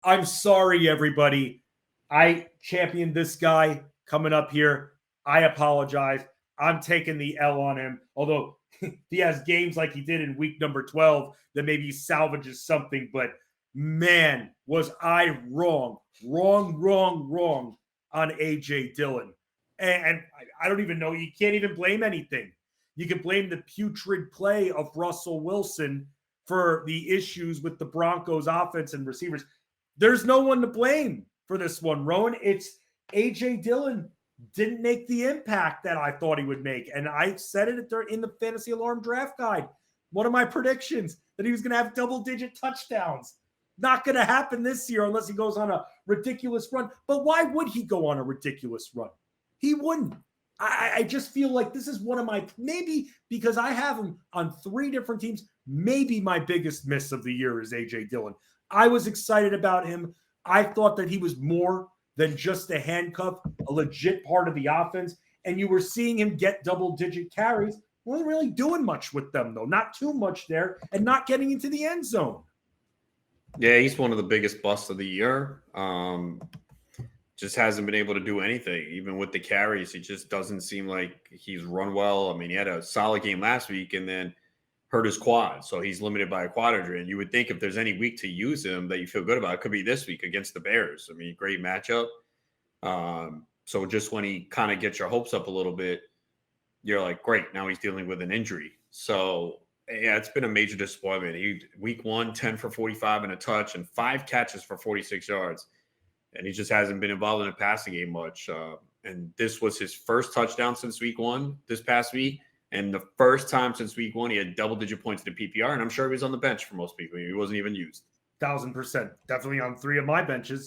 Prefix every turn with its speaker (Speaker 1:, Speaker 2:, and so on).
Speaker 1: I'm sorry, everybody. I championed this guy coming up here. I apologize. I'm taking the L on him. Although he has games like he did in week number 12 that maybe salvages something. But man, was I wrong on AJ Dillon. And I don't even know. You can't even blame anything. You can blame the putrid play of Russell Wilson for the issues with the Broncos offense and receivers. There's no one to blame for this one, Rowan. It's AJ Dillon didn't make the impact that I thought he would make. And I said it in the Fantasy Alarm Draft Guide. One of my predictions that he was going to have double-digit touchdowns. Not going to happen this year unless he goes on a ridiculous run. But why would he go on a ridiculous run? He wouldn't. I just feel like this is one of my, maybe because I have him on 3 different teams, maybe my biggest miss of the year is AJ Dillon. I was excited about him. I thought that he was more than just a handcuff, a legit part of the offense. And you were seeing him get double-digit carries. Wasn't really doing much with them, though. Not too much there, and not getting into the end zone.
Speaker 2: Yeah, he's one of the biggest busts of the year. Just hasn't been able to do anything. Even with the carries, it just doesn't seem like he's run well. I mean, he had a solid game last week and then hurt his quad. So he's limited by a quad injury. And you would think if there's any week to use him that you feel good about, it could be this week against the Bears. I mean, great matchup. So just when he kind of gets your hopes up a little bit, you're like, great, now he's dealing with an injury. So, yeah, it's been a major disappointment. Week 1, 10 for 45 and a touch and 5 catches for 46 yards. And he just hasn't been involved in the passing game much. And this was his first touchdown since week 1 this past week. And the first time since week 1, he had double-digit points in the PPR. And I'm sure he was on the bench for most people. He wasn't even used.
Speaker 1: 1,000%. Definitely on 3 of my benches.